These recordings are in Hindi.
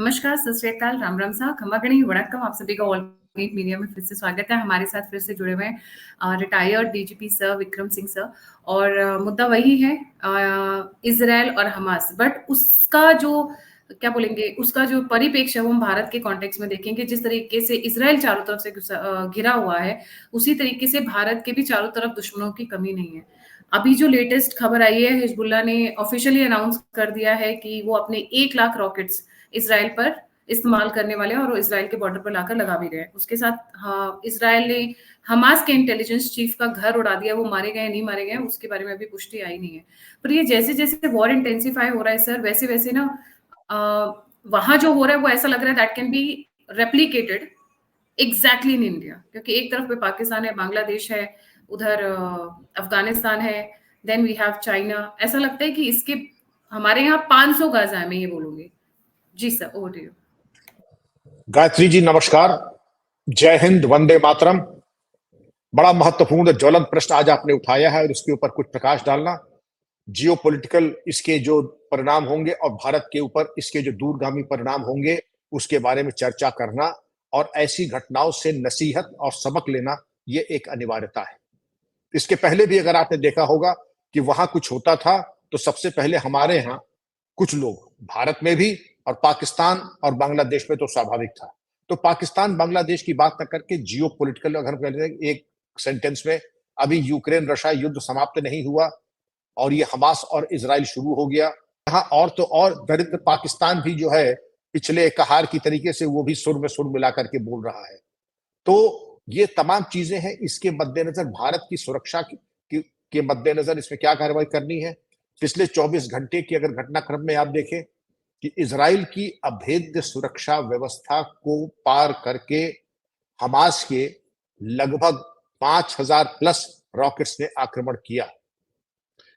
नमस्कार, सत श्री अकाल, राम राम साहब, खम्मा-गणी, वणक्कम। आप सभी का ऑल न्यूज़ मीडिया में फिर से स्वागत है। हमारे साथ फिर से जुड़े हुए हैं retired DGP sir Vikram Singh sir. और मुद्दा वही है, इज़राइल और हमास। बट उसका जो क्या बोलेंगे, उसका जो परिप्रेक्ष्य है वो हम भारत के कॉन्टेक्स्ट में देखेंगे। जिस तरीके से इज़राइल चारों तरफ से घिरा हुआ है, उसी तरीके से भारत के भी चारों तरफ दुश्मनों की कमी नहीं है। अभी जो लेटेस्ट खबर आई है, हिजबुल्लाह ने ऑफिशियली अनाउंस कर दिया है कि वो अपने 1 लाख रॉकेट्स इज़राइल पर इस्तेमाल करने वाले हैं और वो इज़राइल के बॉर्डर पर लाकर लगा भी रहे हैं। उसके साथ हाँ, इज़राइल ने हमास के इंटेलिजेंस चीफ का घर उड़ा दिया। वो मारे गए नहीं मारे गए, उसके बारे में अभी पुष्टि आई नहीं है। पर ये जैसे-जैसे वॉर इंटेंसिफाई हो रहा है सर, वैसे-वैसे ना वहाँ जो हो रहा है वो ऐसा लग रहा है that can be replicated exactly in India. क्योंकि एक तरफ पे पाकिस्तान है, बांग्लादेश है, उधर अफ़गानिस्तान है, देन वी हैव चाइना। ऐसा लगता है कि इसके हमारे यहाँ 500 गाज़ा है, मैं ये बोलूँगी। जी sir, over to you. Gayatri ji नमस्कार, जय हिंद, वंदे मातरम। बड़ा महत्वपूर्ण ज्वलंत प्रश्न आज आपने उठाया है और इसके ऊपर कुछ प्रकाश डालना। जियोपॉलिटिकल इसके जो परिणाम होंगे और भारत के ऊपर इसके जो दूरगामी परिणाम होंगे उसके बारे में चर्चा करना और ऐसी घटनाओं से नसीहत और सबक लेना, ये एक अनिवार्यता है। इसके पहले भी अगर आपने देखा होगा कि वहां कुछ होता था तो सबसे पहले हमारे यहाँ कुछ लोग, भारत में भी और पाकिस्तान और बांग्लादेश में तो स्वाभाविक था, तो पाकिस्तान बांग्लादेश की बात न करके जियोपॉलिटिकल अगर हम कहते हैं एक सेंटेंस में, अभी यूक्रेन रशिया युद्ध समाप्त नहीं हुआ और ये हमास और इजराइल शुरू हो गया। यहाँ और तो और दरिद्र पाकिस्तान भी जो है पिछले कहार की तरीके से वो भी सुर में सुर मिला करके बोल रहा है। तो ये तमाम चीजें हैं। इसके मद्देनजर भारत की सुरक्षा के मद्देनजर इसमें क्या कार्रवाई करनी है। पिछले 24 घंटे की अगर घटनाक्रम में आप देखें कि इजराइल की अभेद्य सुरक्षा व्यवस्था को पार करके हमास के लगभग 5000 प्लस रॉकेट्स ने आक्रमण किया।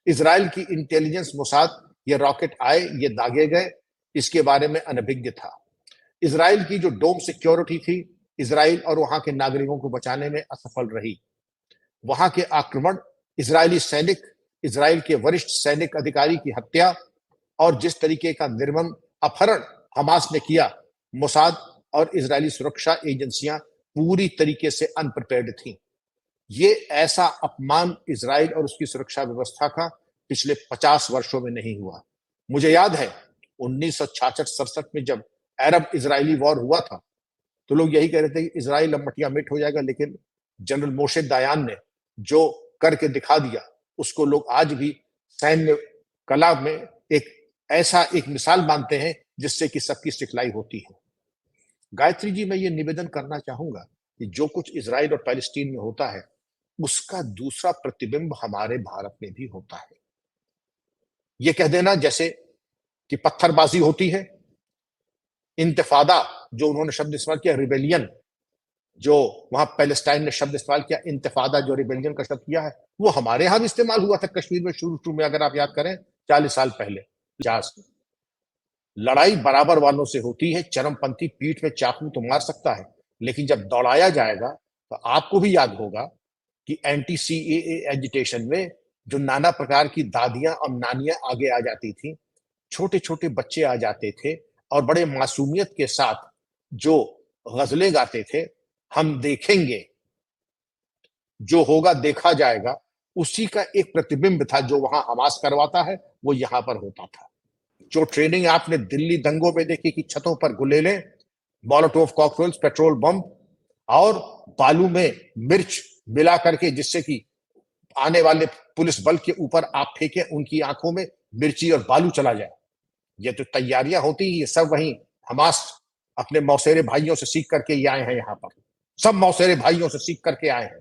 इजराइल की इंटेलिजेंस मोसाद ये रॉकेट आए, ये दागे गए, इसके बारे में अनभिज्ञ था। इजराइल की जो डोम सिक्योरिटी थी, इजराइल और वहां के नागरिकों को बचाने में असफल रही। वहां के आक्रमण, इजरायली सैनिक, इजराइल के वरिष्ठ सैनिक अधिकारी की हत्या और जिस तरीके का निर्मम अपहरण हमास ने किया, मोसाद और इजरायली सुरक्षा एजेंसियां पूरी तरीके से अनप्रिपेयर्ड थी। ये ऐसा अपमान इजराइल और उसकी सुरक्षा व्यवस्था का पिछले 50 वर्षों में नहीं हुआ। मुझे याद है 1966-67 में जब अरब इजरायली वॉर हुआ था तो लोग यही कह रहे थे कि इजराइल अब मटिया मिट हो जाएगा, लेकिन जनरल मोशे दायान ने जो करके दिखा दिया उसको लोग आज भी सैन्य कला में एक मिसाल मानते हैं जिससे कि सबकी सिखलाई होती है। गायत्री जी, मैं ये निवेदन करना चाहूंगा कि जो कुछ इजराइल और पैलेस्टीन में होता है उसका दूसरा प्रतिबिंब हमारे भारत में भी होता है। ये कह देना जैसे कि पत्थरबाजी होती है, इंतफादा जो उन्होंने शब्द इस्तेमाल किया, रिबेलियन जो वहां पैलेस्टाइन ने शब्द इस्तेमाल किया, इंतफादा जो रिबेलियन का शब्द किया है, वो हमारे यहां भी इस्तेमाल हुआ था कश्मीर में शुरू में, अगर आप याद करें 40 साल पहले। लड़ाई बराबर वालों से होती है। चरमपंथी पीठ में चाकू तो मार सकता है, लेकिन जब दौड़ाया जाएगा तो आपको भी याद होगा कि एंटी सीएए एजिटेशन में जो नाना प्रकार की दादियां और नानियां आगे आ जाती थी, छोटे छोटे बच्चे आ जाते थे और बड़े मासूमियत के साथ जो गजलें गाते थे, हम देखेंगे, जो होगा देखा जाएगा, उसी का एक प्रतिबिंब था जो वहां हमास करवाता है, वो यहां पर होता था। जो ट्रेनिंग आपने दिल्ली दंगों में देखी कि छतों पर गुलेलें, मॉलोटोव कॉकटेल्स, पेट्रोल बम और बालू में मिर्च मिला करके, जिससे कि आने वाले पुलिस बल के ऊपर आप फेंके, उनकी आंखों में मिर्ची और बालू चला जाए, ये तो तैयारियां होती ही, ये सब वहीं हमास अपने मौसेरे भाइयों से सीख करके ये आए हैं। यहां पर सब मौसेरे भाइयों से सीख करके आए हैं।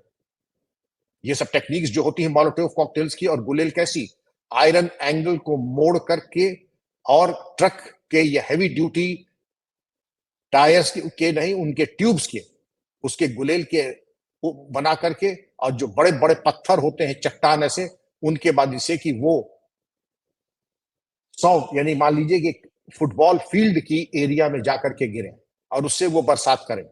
ये सब टेक्निक्स जो होती है मॉलोटोव कॉकटेल्स की और गुलेल कैसी, आयरन एंगल को मोड़ करके और ट्रक के ये हैवी ड्यूटी टायर्स के नहीं, उनके ट्यूब्स के, उसके गुलेल के बना करके, और जो बड़े बड़े पत्थर होते हैं चट्टान ऐसे, उनके बाद इसे कि वो 100 यानी मान लीजिए कि फुटबॉल फील्ड की एरिया में जाकर के गिरे और उससे वो बरसात करें,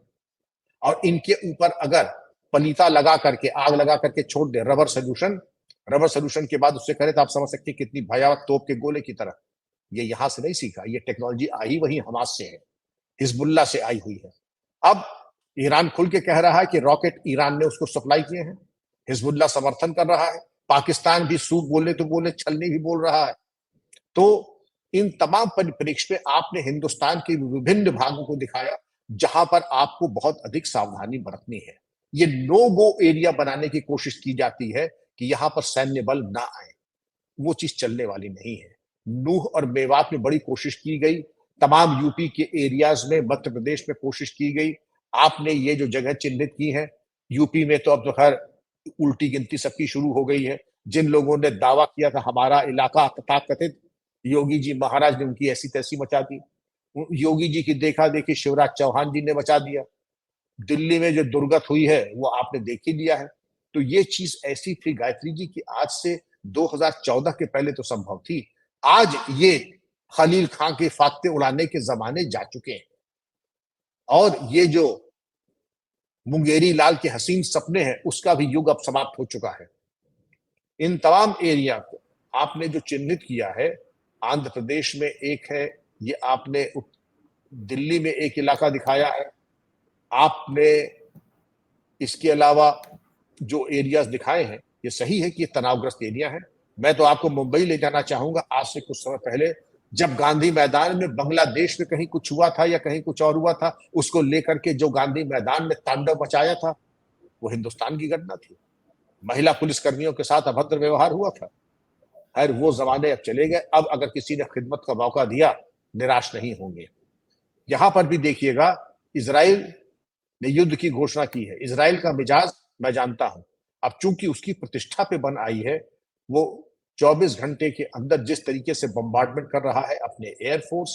और इनके ऊपर अगर पलीता लगा करके, आग लगा करके छोड़ दे, रबर सोल्यूशन के बाद उससे करें, तो आप समझ सकते हैं कितनी भयावह तोप के गोले की तरह। ये यहां से नहीं सीखा, ये टेक्नोलॉजी आई वही हमास से है। हिजबुल्लाह से आई हुई है। अब ईरान खुल के कह रहा है कि रॉकेट ईरान ने उसको सप्लाई किए हैं, हिजबुल्लाह समर्थन कर रहा है, पाकिस्तान भी सूख बोले तो बोले, छलनी भी बोल रहा है। तो इन तमाम परिप्रेक्ष्य में आपने हिंदुस्तान के विभिन्न भागों को दिखाया जहां पर आपको बहुत अधिक सावधानी बरतनी है। ये नो गो एरिया बनाने की कोशिश की जाती है कि यहां पर सैन्य बल ना आए, वो चीज चलने वाली नहीं है। नूह और मेवात में बड़ी कोशिश की गई, तमाम यूपी के एरियाज में, मध्य प्रदेश में कोशिश की गई। आपने ये जो जगह चिन्हित की है, यूपी में तो अब तो खैर उल्टी गिनती सबकी शुरू हो गई है। जिन लोगों ने दावा किया था हमारा इलाका तथाकथित, योगी जी महाराज ने उनकी ऐसी तैसी मचा दी। योगी जी की देखा देखी शिवराज चौहान जी ने मचा दिया। दिल्ली में जो दुर्गत हुई है वो आपने देख ही लिया है। तो ये चीज ऐसी थी गायत्री जी की आज से 2014 के पहले तो संभव थी। आज ये खलील खां के फात्ते उड़ाने के जमाने जा चुके हैं और ये जो मुंगेरी लाल के हसीन सपने हैं उसका भी युग अब समाप्त हो चुका है। इन तमाम एरिया को आपने जो चिन्हित किया है, आंध्र प्रदेश में एक है, ये आपने दिल्ली में एक इलाका दिखाया है, आपने इसके अलावा जो एरियाज दिखाए हैं ये सही है कि ये तनावग्रस्त एरिया है। मैं तो आपको मुंबई ले जाना चाहूंगा। आज से कुछ समय पहले जब गांधी मैदान में बांग्लादेश में कहीं कुछ हुआ था या कहीं कुछ और हुआ था, उसको लेकर के जो गांधी मैदान में तांडव मचाया था वो हिंदुस्तान की घटना थी। महिला पुलिस कर्मियों के साथ अभद्र व्यवहार हुआ था। खैर वो जमाने अब चले गए। अब अगर किसी ने खिदमत का मौका दिया निराश नहीं होंगे। यहां पर भी देखिएगा, इजराइल ने युद्ध की घोषणा की है। इजराइल का मिजाज मैं जानता हूं। अब चूंकि उसकी प्रतिष्ठा पे बन आई है, वो 24 घंटे के अंदर जिस तरीके से बम्बार्डमेंट कर रहा है अपने एयरफोर्स,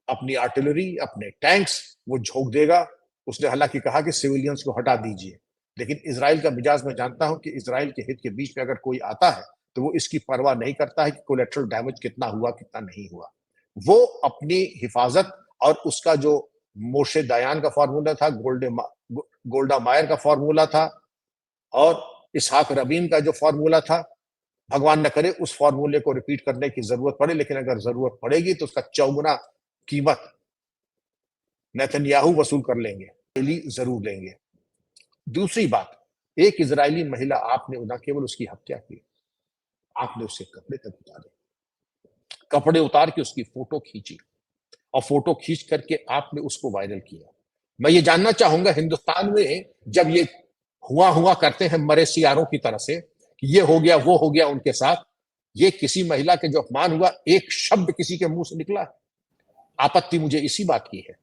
अपनी आर्टिलरी, अपने टैंक्स, वो झोंक देगा। उसने हालांकि कहा कि सिविलियंस को हटा दीजिए, लेकिन इजराइल का मिजाज मैं जानता हूं कि इजराइल के हित के बीच में अगर कोई आता है तो वो इसकी परवाह नहीं करता है कि कोलेटरल डैमेज कितना हुआ कितना नहीं हुआ। वो अपनी हिफाजत और उसका जो मोशे दयान का फॉर्मूला था, गोल्डा मायर का फॉर्मूला था और इसहाक रबीन का जो फॉर्मूला था, भगवान न करे उस फॉर्मूले को रिपीट करने की जरूरत पड़े, लेकिन अगर जरूरत पड़ेगी तो उसका चौगुना कीमत नेतन्याहू वसूल कर लेंगे, जरूर लेंगे। दूसरी बात, एक इजरायली महिला, आपने न केवल उसकी हत्या की, आपने उससे कपड़े तक उतारे, कपड़े उतार के उसकी फोटो खींची और फोटो खींच करके आपने उसको वायरल किया। मैं ये जानना चाहूंगा, हिंदुस्तान में जब ये हुआ करते हैं मरे सियारों की तरह से कि ये हो गया वो हो गया उनके साथ, ये किसी महिला के जो अपमान हुआ, एक शब्द किसी के मुंह से निकला? आपत्ति मुझे इसी बात की है।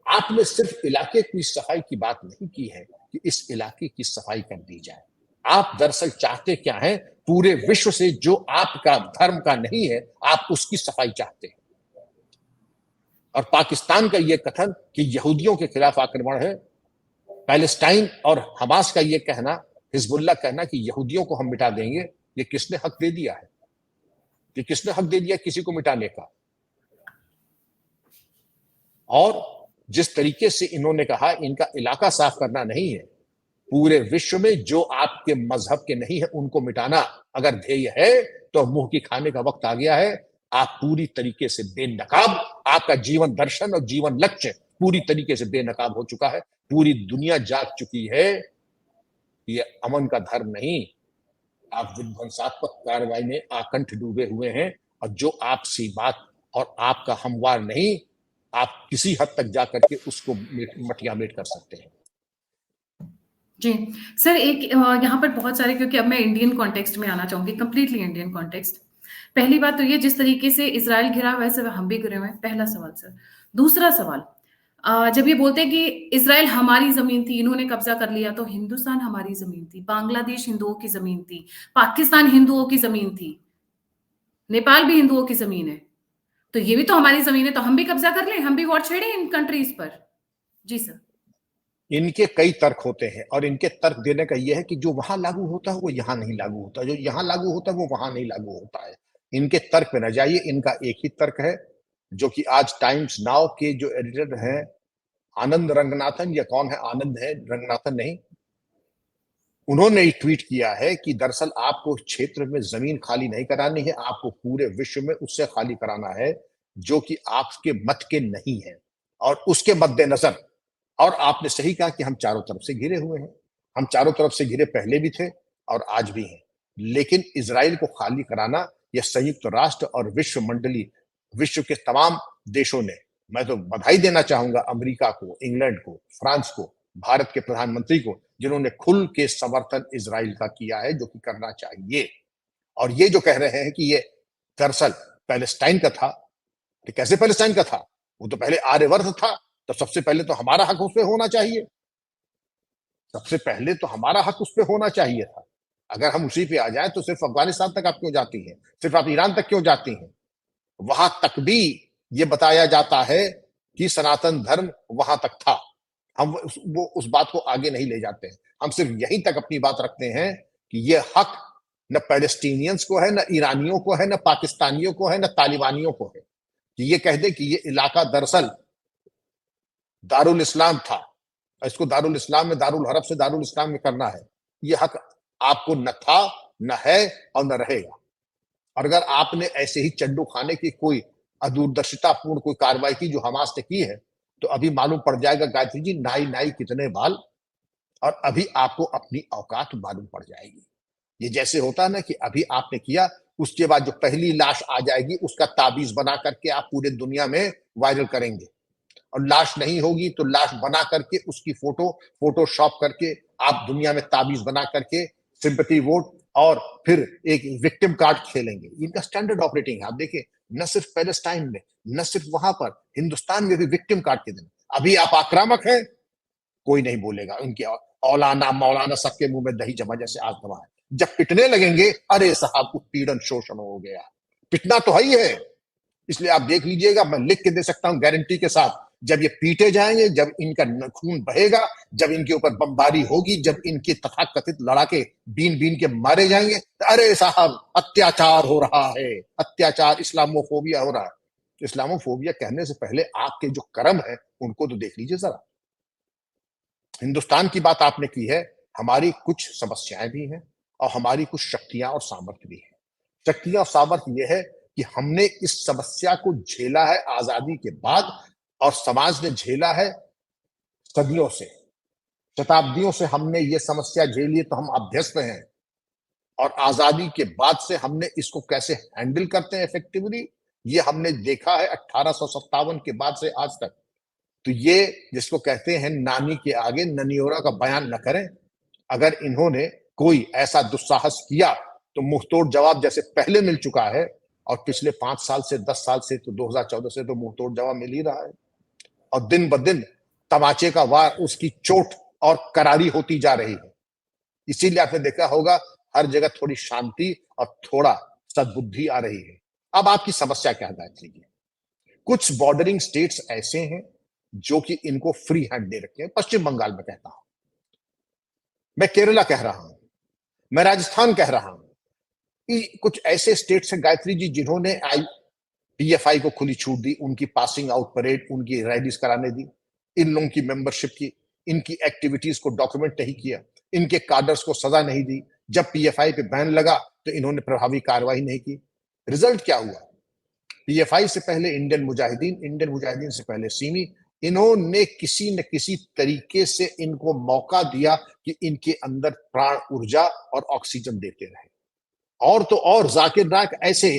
आपने सिर्फ इलाके की सफाई की बात नहीं की है कि इस इलाके की सफाई कर दी जाए। आप दरअसल चाहते क्या है? पूरे विश्व से जो आपका धर्म का नहीं है, आप उसकी सफाई चाहते हैं। और पाकिस्तान का यह कथन कि यहूदियों के खिलाफ आक्रमण है, पैलेस्टाइन और हमास का यह कहना, हिजबुल्लाह कहना कि यहूदियों को हम मिटा देंगे, ये किसने हक दे दिया है? ये किसने हक दे दिया किसी को मिटाने का? और जिस तरीके से इन्होंने कहा इनका इलाका साफ करना नहीं है, पूरे विश्व में जो आपके मजहब के नहीं है उनको मिटाना अगर ध्येय है तो मुंह की खाने का वक्त आ गया है। आप पूरी तरीके से बेनकाब, आपका जीवन दर्शन और जीवन लक्ष्य पूरी तरीके से बेनकाब हो चुका है। पूरी दुनिया जाग चुकी है, ये अमन का धर्म नहीं, आप विध्वंसात्मक कार्रवाई में आकंठ डूबे हुए हैं। और जो आपसी बात और आपका हमवार नहीं, आप किसी हद तक जाकर के उसको मटियामेट कर सकते हैं। जी सर, एक यहाँ पर बहुत सारे, क्योंकि अब मैं इंडियन कॉन्टेक्स्ट में आना चाहूंगी, कंप्लीटली इंडियन कॉन्टेक्स्ट। पहली बात तो ये, जिस तरीके से इजराइल घिरा वैसे हम भी घिरे हुए हैं, पहला सवाल सर। दूसरा सवाल, जब ये बोलते हैं कि इजराइल हमारी जमीन थी, इन्होंने कब्जा कर लिया, तो हिंदुस्तान हमारी जमीन थी, बांग्लादेश हिंदुओं की जमीन थी, पाकिस्तान हिंदुओं की जमीन थी, नेपाल भी हिंदुओं की जमीन है, तो ये भी तो हमारी जमीन है, तो हम भी कब्जा कर लें, हम भी वॉर छेड़े इन कंट्रीज पर? जी सर। इनके कई तर्क होते हैं और इनके तर्क देने का यह है कि जो वहां लागू होता है वो यहां नहीं लागू होता, जो यहां लागू होता है वो वहां नहीं लागू होता है। इनके तर्क पे न जाइए। इनका एक ही तर्क है जो कि आज टाइम्स नाउ के जो एडिटर हैं आनंद रंगनाथन, या कौन है, आनंद है रंगनाथन नहीं, उन्होंने ट्वीट किया है कि दरअसल आपको क्षेत्र में जमीन खाली नहीं करानी है, आपको पूरे विश्व में उससे खाली कराना है जो कि आपके मत के नहीं है। और उसके मद्देनजर, और आपने सही कहा कि हम चारों तरफ से घिरे हुए हैं, हम चारों तरफ से घिरे पहले भी थे और आज भी हैं, लेकिन इजराइल को खाली कराना यह संयुक्त राष्ट्र और विश्व मंडली, विश्व के तमाम देशों ने, मैं तो बधाई देना चाहूंगा अमेरिका को, इंग्लैंड को, फ्रांस को, भारत के प्रधानमंत्री को, जिन्होंने खुल के समर्थन इजराइल का किया है, जो कि करना चाहिए। और ये जो कह रहे हैं कि ये दरअसल पैलेस्टाइन का था, तो कैसे पैलेस्टाइन का था? वो तो पहले आर्यवर्त था, तो सबसे पहले तो हमारा हक उस पर होना चाहिए, सबसे पहले तो हमारा हक उस पर होना चाहिए था। अगर हम उसी पे आ जाए तो सिर्फ अफगानिस्तान तक आप क्यों जाती हैं, सिर्फ आप ईरान तक क्यों जाती हैं? वहां तक भी ये बताया जाता है कि सनातन धर्म वहां तक था। हम वो उस बात को आगे नहीं ले जाते हैं, हम सिर्फ यहीं तक अपनी बात रखते हैं कि ये हक न पैलेस्टीनियंस को है, न ईरानियों को है, न पाकिस्तानियों को है, न तालिबानियों को है, कि ये कह दे कि ये इलाका दरअसल दारुल इस्लाम था, इसको दारुल इस्लाम में, दारुल हरब से दारुल इस्लाम में करना है। ये हक आपको न था, न है और न रहेगा। और अगर आपने ऐसे ही चड्डू खाने की कोई अदूरदर्शितापूर्ण कोई कार्रवाई की जो हमास ने की है, तो अभी मालूम पड़ जाएगा गायत्री जी, नाई नाई कितने बाल, और अभी आपको अपनी औकात मालूम पड़ जाएगी। ये जैसे होता है ना कि अभी आपने किया, उसके बाद जो पहली लाश आ जाएगी उसका ताबीज बना करके आप पूरे दुनिया में वायरल करेंगे, और लाश नहीं होगी तो लाश बना करके उसकी फोटोशॉप करके आप दुनिया में ताबीज बना करके सिंपैथी वोट और फिर एक विक्टिम कार्ड खेलेंगे। इनका स्टैंडर्ड ऑपरेटिंग है। आप देखिए, न सिर्फ पैलेस्टाइन में, न सिर्फ वहां पर, हिंदुस्तान में भी विक्टिम कार्ड के दिन। अभी आप आक्रामक हैं, कोई नहीं बोलेगा, उनके औलाना मौलाना सबके मुंह में दही जमा जैसे आज दवा है। जब पिटने लगेंगे, अरे साहब उत्पीड़न शोषण हो गया, पिटना तो है ही है। इसलिए आप देख लीजिएगा, मैं लिख के दे सकता हूं गारंटी के साथ, जब ये पीटे जाएंगे, जब इनका खून बहेगा, जब इनके ऊपर बमबारी होगी, जब इनके तथाकथित लड़ाके बीन बीन के मारे जाएंगे, तो अरे साहब अत्याचार हो रहा है, अत्याचार, इस्लामोफोबिया हो रहा है। इस्लामोफोबिया कहने से पहले आपके जो कर्म है उनको तो देख लीजिए जरा। हिंदुस्तान की बात आपने की है, हमारी कुछ समस्याएं भी हैं और हमारी कुछ शक्तियां और सामर्थ्य भी है। शक्तियां और सामर्थ्य यह है कि हमने इस समस्या को झेला है आजादी के बाद, और समाज ने झेला है सदियों से, शताब्दियों से हमने ये समस्या झेली है, तो हम अभ्यस्त हैं। और आजादी के बाद से हमने इसको कैसे हैंडल करते हैं इफेक्टिवली, ये हमने देखा है 1857 के बाद से आज तक। तो ये जिसको कहते हैं नानी के आगे ननियोरा का बयान न करें। अगर इन्होंने कोई ऐसा दुस्साहस किया तो मुंहतोड़ जवाब जैसे पहले मिल चुका है, और पिछले 5 साल से 10 साल से, तो 2014 से तो मुंहतोड़ जवाब मिल ही रहा है। और दिन ब दिन तमाचे का वार, उसकी चोट और करारी होती जा रही है। इसीलिए आपने देखा होगा हर जगह थोड़ी शांति और थोड़ा सद्बुद्धि आ रही है। अब आपकी समस्या क्या गायत्री जी? कुछ बॉर्डरिंग स्टेट्स ऐसे हैं जो कि इनको फ्री हैंड दे रखे हैं। पश्चिम बंगाल में कहता हूं, मैं केरला कह रहा हूं, मैं राजस्थान कह रहा हूं, कुछ ऐसे स्टेट्स हैं गायत्री जी जिन्होंने पीएफआई को खुली छूट दी, उनकी पासिंग आउट परेड, उनकी रैलीज कराने दी, इन लोगों की मेंबरशिप की, इनकी एक्टिविटीज को डॉक्यूमेंट नहीं किया, इनके कार्डर्स को सजा नहीं दी। जब पीएफआई पे बैन लगा तो इन्होंने प्रभावी कार्रवाई नहीं की। रिजल्ट क्या हुआ? पीएफआई से पहले इंडियन मुजाहिदीन से पहले सिमी, इन्होंने किसी न किसी तरीके से इनको मौका दिया कि इनके अंदर प्राण ऊर्जा और ऑक्सीजन देते रहे। और तो और जाकिर नायक ऐसे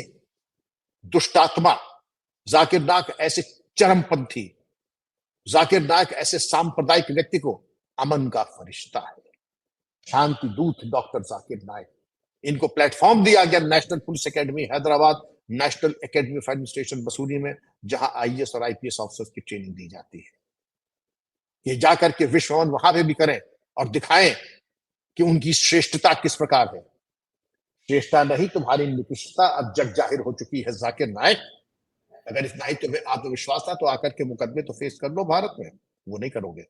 दुष्टात्मा, जाकिर नायक ऐसे चरमपंथी, जाकिर नायक ऐसे सांप्रदायिक व्यक्ति को अमन का फरिश्ता है, शांति दूत डॉक्टर जाकिर नायक। इनको प्लेटफॉर्म दिया गया national police academy Hyderabad, national academy of administration Mussoorie में, जहां आईएएस और आईपीएस ऑफिसर्स की ट्रेनिंग दी जाती है। ये जाकर के विश्व वहां पे भी करें और दिखाएं कि उनकी श्रेष्ठता किस प्रकार है। श्रेष्ठता नहीं, तुम्हारी निकृष्टता अब जग जाहिर हो चुकी है जाकिर नायक। अगर इतना ही तुम्हें आत्मविश्वास था तो आकर के मुकदमे तो फेस कर लो भारत में, वो नहीं करोगे।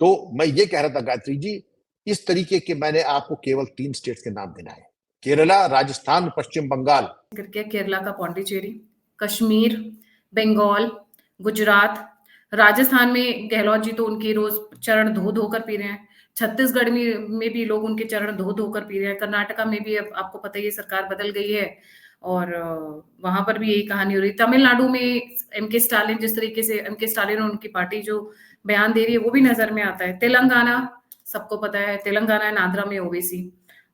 तो मैं ये कह रहा था गायत्री जी, इस तरीके के मैंने आपको केवल 3 स्टेट्स के नाम गिनाए, केरला, राजस्थान, पश्चिम बंगाल। करके केरला का पौंडीचेरी, कश्मीर, बंगाल, गुजरात, राजस्थान में गहलोत जी तो उनके रोज चरण धो धो कर पी रहे हैं। छत्तीसगढ़ में भी लोग उनके चरण धो धो कर पी रहे हैं। कर्नाटका में भी अब आपको पता ही है सरकार बदल गई है और वहां पर भी यही कहानी हो रही। तमिलनाडु में एमके स्टालिन, जिस तरीके से एमके स्टालिन और उनकी पार्टी जो बयान दे रही है वो भी नजर में आता है। तेलंगाना सबको पता है, तेलंगाना एंड आंध्रा में ओवैसी,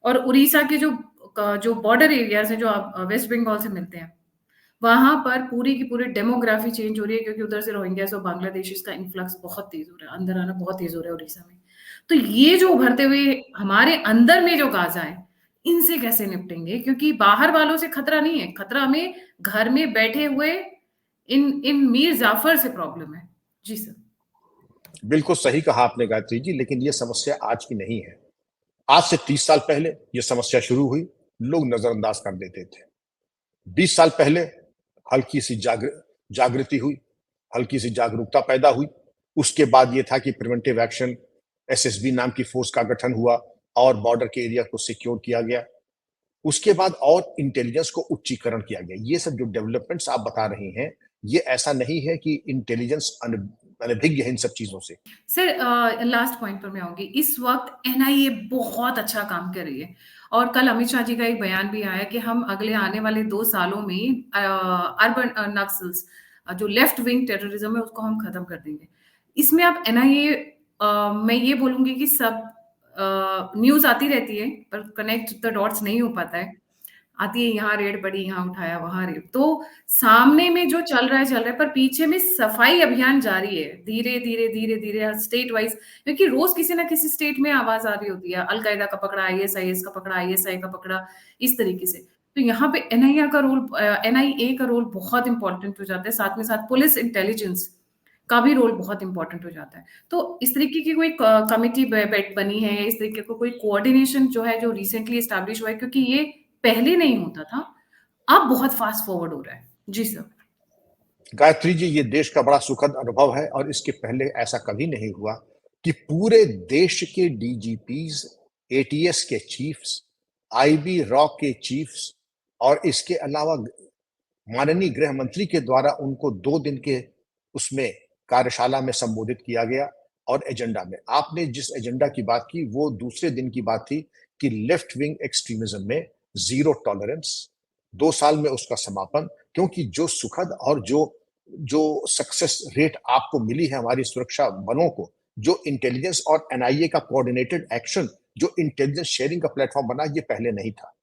और उड़ीसा के जो बॉर्डर एरियाज हैं जो वेस्ट बंगाल से मिलते हैं, वहां पर पूरी की पूरी डेमोग्राफी चेंज हो रही है, क्योंकि उधर से रोहिंग्यास और बांग्लादेशीज का इन्फ्लक्स बहुत तेज हो रहा है, अंदर आना बहुत तेज हो रहा है उड़ीसा में। तो ये जो उभरते हुए हमारे अंदर में जो गाजा है, इनसे कैसे निपटेंगे? क्योंकि बाहर वालों से खतरा नहीं है, खतरा हमें घर में बैठे हुए इन इन मीर जाफर से प्रॉब्लम है। जी सर। बिल्कुल सही कहा आपने गायत्री जी, लेकिन ये समस्या आज की नहीं है। आज से 30 साल पहले ये समस्या शुरू हुई, लोग नजरअंदाज कर देते थे। 20 साल पहले हल्की सी जागृति हुई, हल्की सी जागरूकता पैदा हुई। उसके बाद ये था कि प्रिवेंटिव एक्शन एसएसबी नाम की फोर्स का गठन हुआ और बॉर्डर के एरिया को सिक्योर किया गया। उसके बाद और इंटेलिजेंस को उच्चीकरण किया गया। ये सब जो डेवलपमेंट्स आप बता रही हैं, ये ऐसा नहीं है कि इंटेलिजेंस अनभिज्ञ है इन सब चीजों से। सर लास्ट पॉइंट पर मैं आऊंगी। इस वक्त एनआईए बहुत अच्छा काम कर रही है, और कल अमित शाह जी का एक बयान भी आया कि हम अगले आने वाले 2 सालों में अर्बन नक्सल्स, जो लेफ्ट विंग टेररिज्म है, उसको हम खत्म कर देंगे। इसमें आप एनआईए, मैं ये बोलूंगी कि सब न्यूज आती रहती है पर कनेक्ट द डॉट्स नहीं हो पाता है। आती है, यहाँ रेड पड़ी, यहाँ उठाया, वहां रेड, तो सामने में जो चल रहा है पर पीछे में सफाई अभियान जारी है, धीरे धीरे धीरे धीरे स्टेट वाइज, क्योंकि रोज किसी ना किसी स्टेट में आवाज आ रही होती है, अलकायदा का पकड़ा, आईएसआईएस का पकड़ा, आईएसआई का पकड़ा, इस तरीके से। तो यहाँ पे एनआईए का रोल बहुत इंपॉर्टेंट हो जाता है, साथ में साथ पुलिस इंटेलिजेंस का भी रोल बहुत इंपॉर्टेंट हो जाता है। तो इस तरीके की कोई कमिटी बनी है, इस तरीके का कोई कोऑर्डिनेशन जो है, जो रिसेंटली एस्टैब्लिश हुआ है, क्योंकि ये पहले नहीं होता था, अब बहुत फास्ट फॉरवर्ड हो रहा है। जी सर। गायत्री जी, ये देश का बड़ा सुखद अनुभव है और इसके पहले ऐसा कभी नहीं हुआ कि पूरे देश के डीजीपीज, एटीएस के चीफ्स, आईबी रॉ के चीफ्स और इसके अलावा माननीय गृह मंत्री के द्वारा उनको 2 दिन के उसमें कार्यशाला में संबोधित किया गया। और एजेंडा में आपने जिस एजेंडा की बात की वो दूसरे दिन की बात थी कि लेफ्ट विंग एक्सट्रीमिज्म में जीरो टॉलरेंस, 2 साल में उसका समापन। क्योंकि जो सुखद और जो जो सक्सेस रेट आपको मिली है हमारी सुरक्षा बलों को, जो इंटेलिजेंस और एनआईए का कोऑर्डिनेटेड एक्शन, जो इंटेलिजेंस शेयरिंग का प्लेटफॉर्म बना, ये पहले नहीं था।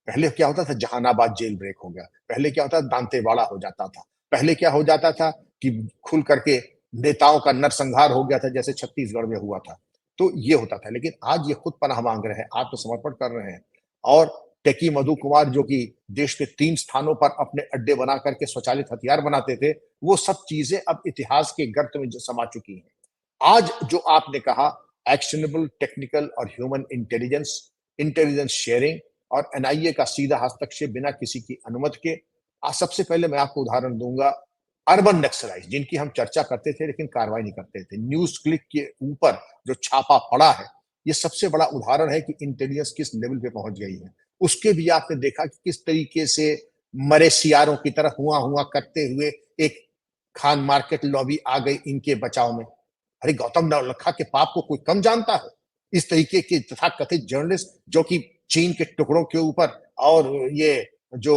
पहले क्या होता था, जहानाबाद जेल ब्रेक हो गया, पहले क्या होता था, दांतेवाड़ा हो जाता था, पहले क्या हो जाता था कि खुल करके नेताओं का नरसंहार हो गया था, जैसे छत्तीसगढ़ में हुआ था। तो ये होता था, लेकिन आज ये खुद पनाह मांग रहे हैं, आत्मसमर्पण कर रहे हैं। और टेकी मधु कुमार, जो कि देश के 3 स्थानों पर अपने अड्डे बना करके स्वचालित हथियार बनाते थे, वो सब चीजें अब इतिहास के गर्त में समा चुकी हैं। आज जो आपने कहा, एक्शनेबल टेक्निकल और ह्यूमन इंटेलिजेंस, इंटेलिजेंस शेयरिंग और एनआईए का सीधा हस्तक्षेप बिना किसी की अनुमति के। आज सबसे पहले मैं आपको उदाहरण दूंगा, अर्बन नक्सलाइट जिनकी हम चर्चा करते थे लेकिन कार्रवाई नहीं करते थे, न्यूज क्लिक के ऊपर जो छापा पड़ा है, ये सबसे बड़ा उदाहरण है कि इंटेलिजेंस किस लेवल पे पहुंच गई है। उसके भी आपने देखा कि किस तरीके से मरे सियारों की तरह हुआ हुआ करते हुए एक खान मार्केट लॉबी आ गई इनके बचाव में। अरे गौतम नवलखा के पाप को कोई कम जानता है? इस तरीके के तथाकथित जर्नलिस्ट जो कि चीन के टुकड़ों के ऊपर, और ये जो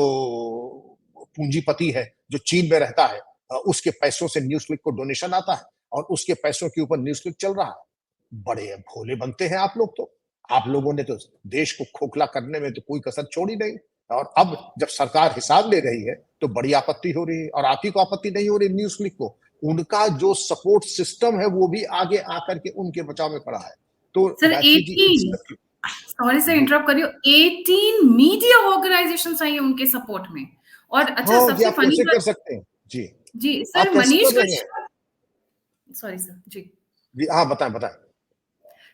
पूंजीपति है जो चीन में रहता है, उसके पैसों से न्यूज क्लिक को डोनेशन आता है और उसके पैसों के ऊपर न्यूज क्लिक चल रहा है। बड़े भोले बनते हैं आप लोग। तो आप लोगों ने तो देश को खोखला करने में तो कोई कसर छोड़ी नहीं, और अब जब सरकार हिसाब ले रही है तो बड़ी आपत्ति हो रही है। और आप ही को आपत्ति नहीं हो रही न्यूज क्लिक को, उनका जो सपोर्ट सिस्टम है वो भी आगे आकर के उनके बचाव में खड़ा है। तो सर गायत्री जी, सॉरी से इंटरप्ट करियो, 18 मीडिया ऑर्गेनाइजेशंस आई है उनके सपोर्ट में। और अच्छा, हाँ, ये सबसे आप फनी कैसे कर बात, सकते हैं जी? जी आप सर, कैसे मनीष कर रहे हैं कश्यप, सॉरी सर जी, जी? हाँ, बताएं बताएं।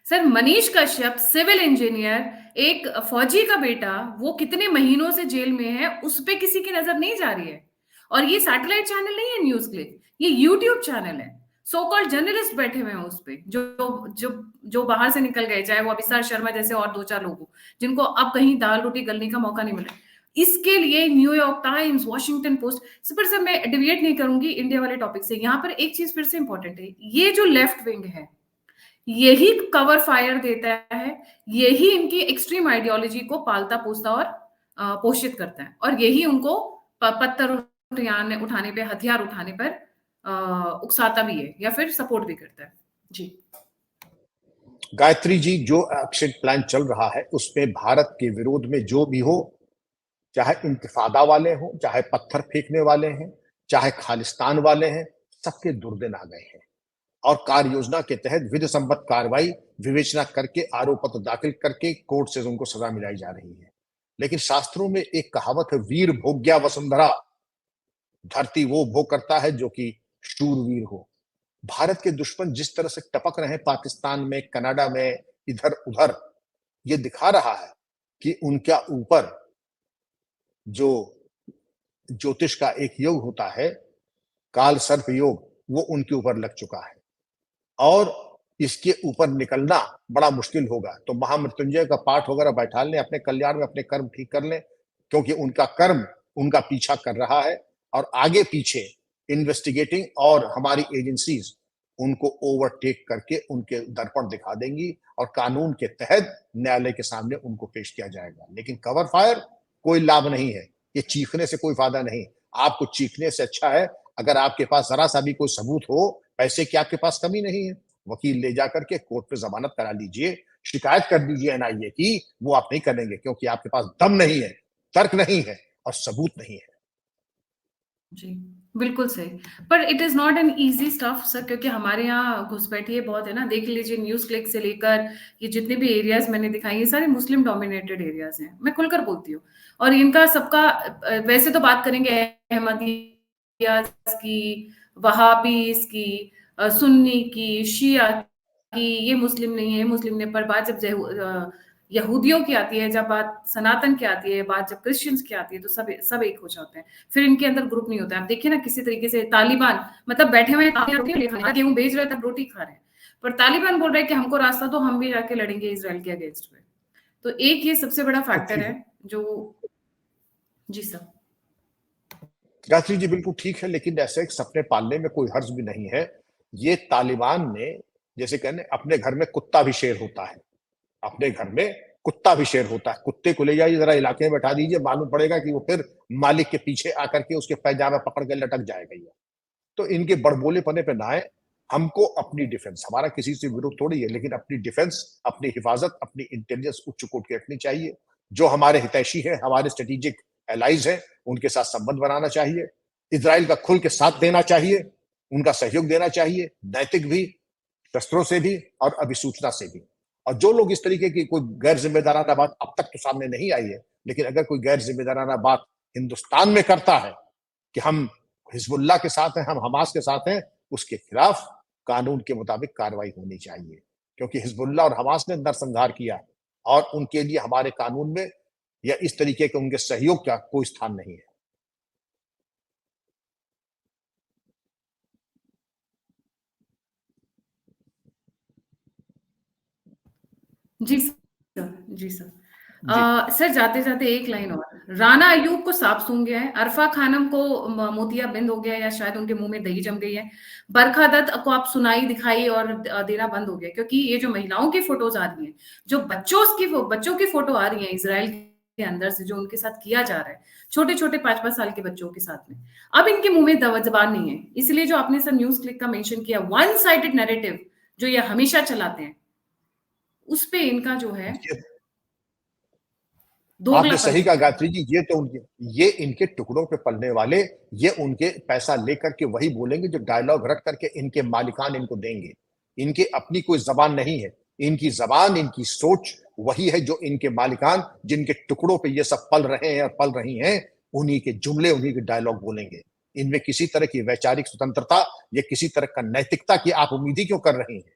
Sir Manish Kashyap civil engineer, एक फौजी का बेटा, वो कितने महीनों से जेल में है, उस पे किसी की नजर नहीं जा रही है। और ये सैटेलाइट चैनल नहीं है न्यूज क्लिक, ये यूट्यूब चैनल है। सो कॉल्ड जर्नलिस्ट बैठे हुए हैं उस पे, जो जो जो बाहर से निकल गए, चाहे वो अभिसार शर्मा जैसे और 2-4 लोग, जिनको अब कहीं दाल रोटी गलने का मौका नहीं मिला। इसके लिए न्यूयॉर्क टाइम्स, वॉशिंगटन पोस्ट, पर सर मैं डिविएट नहीं करूंगी इंडिया वाले टॉपिक से। यहाँ पर एक चीज फिर से इंपॉर्टेंट है, ये जो लेफ्ट विंग है यही कवर फायर देता है, यही इनकी एक्सट्रीम आइडियोलॉजी को पालता पोसता और पोषित करता है और यही उनको पत्थर उठाने पे, हथियार उठाने पर उकसाता भी है या फिर सपोर्ट भी करता है। जी। गायत्री जी, जो एक्शन प्लान चल रहा है उसमें भारत के विरोध में जो भी हो, चाहे इंतिफादा वाले हों, चाहे पत्थर फेंकने वाले हैं, चाहे खालिस्तान वाले हैं, सबके दुर्दिन आ गए हैं और कार्य योजना के तहत विधि सम्मत कार्रवाई विवेचना करके आरोप पत्र दाखिल करके कोर्ट से उनको सजा मिलाई जा रही है। लेकिन शास्त्रों में एक कहावत है, वीर भोग्या वसुंधरा, धरती वो भोग करता है जो कि शूरवीर हो। भारत के दुश्मन जिस तरह से टपक रहे हैं पाकिस्तान में, कनाडा में, इधर उधर, ये दिखा रहा है कि उनका ऊपर जो ज्योतिष का एक योग होता है, काल सर्प योग, वो उनके ऊपर लग चुका है और इसके ऊपर निकलना बड़ा मुश्किल होगा। तो महामृत्युंजय का पाठ वगैरह बैठा लें, अपने कल्याण में अपने कर्म ठीक कर लें, क्योंकि उनका कर्म उनका पीछा कर रहा है और आगे पीछे इन्वेस्टिगेटिंग और हमारी एजेंसीज उनको ओवरटेक करके उनके दर्पण दिखा देंगी और कानून के तहत न्यायालय के सामने उनको पेश किया जाएगा। लेकिन कवर फायर कोई लाभ नहीं है, ये चीखने से कोई फायदा नहीं। आपको चीखने से अच्छा है अगर आपके पास जरा सा भी कोई सबूत हो, पैसे की आपके पास कमी नहीं है, वकील ले जाकर के कोर्ट पे जमानत करा लीजिए, शिकायत कर दीजिए एनआईए की, वो आप नहीं करेंगे क्योंकि आपके पास दम नहीं है, तर्क नहीं है और सबूत नहीं है। जी, बिल्कुल सही। पर it is not an easy stuff sir, क्योंकि हमारे यहाँ घुसपैठिए बहुत है ना। देख लीजिए न्यूज़ क्लिक से लेकर ये जितने भी एरियाज़ मैंने दिखाए, ये सारे मुस्लिम डोमिनेटेड एरियाज़ हैं। मैं खुलकर बोलती हूँ और इनका सबका वैसे तो बात करेंगे अहमदियाज़ की, वहाबीज़ की, सुन्नी की, शिया की, ये मुस्लिम नहीं है, ये मुस्लिम नहीं, पर बात जब यहूदियों की आती है, जब बात सनातन की आती है, बात जब क्रिश्चियंस की आती है, तो सब एक हो जाते हैं। फिर इनके अंदर ग्रुप नहीं होता है। आप देखिए ना, किसी तरीके से तालिबान मतलब बैठे हुए हैं, गेहूं बेच रहे हैं तब रोटी खा रहे हैं, पर तालिबान बोल रहे हैं कि हमको रास्ता दो, हम भी जाके लड़ेंगे इसराइल के अगेंस्ट में। तो एक ये सबसे बड़ा फैक्टर है जो। जी सर। गायत्री जी बिल्कुल ठीक है, लेकिन ऐसे एक सपने पालने में कोई हर्ज भी नहीं है। ये तालिबान ने, जैसे कहने, अपने घर में कुत्ता भी शेर होता है, अपने घर में कुत्ता भी शेर होता है। कुत्ते को ले जाइए जरा इलाके में बैठा दीजिए, मालूम पड़ेगा कि वो फिर मालिक के पीछे आकर के उसके पैजामा पकड़ के लटक जाएगा। ये तो इनके बड़बोले पने पे ना आए। हमको अपनी डिफेंस, हमारा किसी से विरोध थोड़ी है, लेकिन अपनी डिफेंस, अपनी हिफाजत, अपनी इंटेलिजेंस उच्च कोट की रखनी चाहिए। जो हमारे हितैषी है, हमारे स्ट्रेटेजिक एलाइज है, उनके साथ संबंध बनाना चाहिए। इजराइल का खुल के साथ देना चाहिए, उनका सहयोग देना चाहिए, नैतिक भी, शस्त्रों से भी और अभिसूचना से भी। और जो लोग इस तरीके की कोई गैर जिम्मेदाराना बात अब तक तो सामने नहीं आई है, लेकिन अगर कोई गैर जिम्मेदाराना बात हिंदुस्तान में करता है कि हम हिजबुल्लाह के साथ हैं, हम हमास के साथ हैं, उसके खिलाफ कानून के मुताबिक कार्रवाई होनी चाहिए, क्योंकि हिजबुल्लाह और हमास ने नरसंहार किया और उनके लिए हमारे कानून में या इस तरीके के उनके सहयोग का कोई स्थान नहीं है। जी सर। जी सर। जी। सर, जाते जाते एक लाइन और, राना अयूब को सांप सूंघ गया है, अरफा खानम को मोतियाबिंद हो गया, या शायद उनके मुंह में दही जम गई है, बरखा दत्त को आप सुनाई दिखाई और देना बंद हो गया, क्योंकि ये जो महिलाओं की फोटोज आ रही हैं, जो बच्चों की फोटो आ रही है इसराइल के अंदर से, जो उनके साथ किया जा रहा है, छोटे छोटे 5-5 साल के बच्चों के साथ में, अब इनके मुंह में जबान नहीं है। इसलिए जो आपने सर न्यूज क्लिक का मेंशन किया, वन साइडेड नैरेटिव जो ये हमेशा चलाते हैं, उस पे इनका जो है आपने दोगलापन सही कहा दिखता है। गायत्री जी, ये इनके टुकड़ों पे पलने वाले, ये उनके पैसा लेकर के वही बोलेंगे जो डायलॉग रख करके इनके मालिकान इनको देंगे। इनके अपनी कोई जबान नहीं है, इनकी जबान, इनकी सोच वही है जो इनके मालिकान, जिनके टुकड़ों पे ये सब पल रहे हैं और पल रही हैं, उन्हीं के जुमले, उन्हीं के डायलॉग बोलेंगे। इनमें किसी तरह की वैचारिक स्वतंत्रता या किसी तरह का नैतिकता की आप उम्मीद ही क्यों कर रही हैं?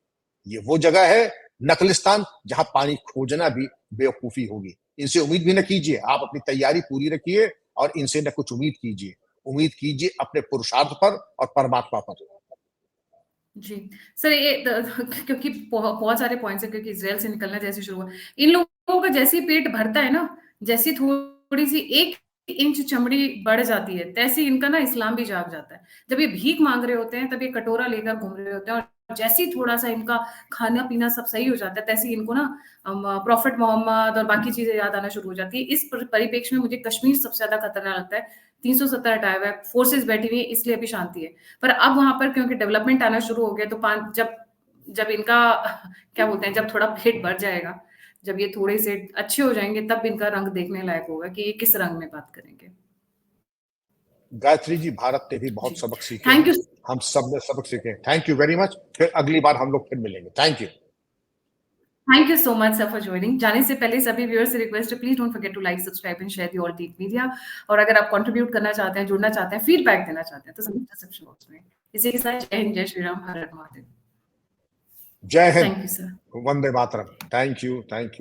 ये वो जगह है, नकलिस्तान, जहां पानी खोजना भी बेवकूफी होगी। इनसे उम्मीद भी न कीजिए, आप अपनी तैयारी पूरी रखिए और इनसे न कुछ उम्मीद कीजिए। उम्मीद कीजिए अपने पुरुषार्थ पर और परमात्मा पर। जी। सर, क्योंकि बहुत सारे पॉइंट्स हैं, क्योंकि इज़राइल से निकलना जैसे शुरू हुआ, इन लोगों का जैसे ही पेट भरता है ना, जैसी थोड़ी-सी 1 इंच चमड़ी बढ़ जाती है, तैसे ही इनका ना इस्लाम भी जाग जाता है। जब ये भीख माँग रहे होते हैं, तब ये कटोरा लेकर घूम रहे होते हैं और जैसे ही थोड़ा-सा इनका खाना-पीना सब सही हो जाता है, तैसे ही इनको ना प्रॉफिट मोहम्मद और बाकी चीज़ें याद आना शुरू हो जाती है। इस परिप्रेक्ष्य में मुझे कश्मीर सबसे ज़्यादा खतरनाक लगता है। 370 हटाया हुआ है, फोर्सेस बैठी हुई है, इसलिए अभी शांति है। पर अब वहाँ पर क्योंकि डेवलपमेंट आना शुरू हो गया, तो जब जब इनका क्या बोलते हैं, जब थोड़ा पेट भर जाएगा, जब ये थोड़े से अच्छे हो जाएँगे, तब इनका रंग देखने लायक होगा कि ये किस रंग में बात करेंगे। गायत्री जी, भारत ने भी जी, बहुत सबक सीखे थैंक हैं, यू। हम सब ने सबक सीखे हैं। Thank you very much. फिर अगली बार हम लोग फिर मिलेंगे। Thank you. Thank you so much sir for joining. जाने से पहले सभी व्यूअर्स से रिक्वेस्ट है, please don't forget to like, subscribe and share the all team media. और अगर आप कंट्रीब्यूट करना चाहते हैं, जुड़ना चाहते हैं, फीडबैक देना चाहते हैं, तो सभी डिस्क्रिप्शन बॉक्स में। इसी के साथ जय हिंद, जय श्री राम, हर हर महादेव। जय Hind, thank you sir. Vande Mataram. Thank you, thank you.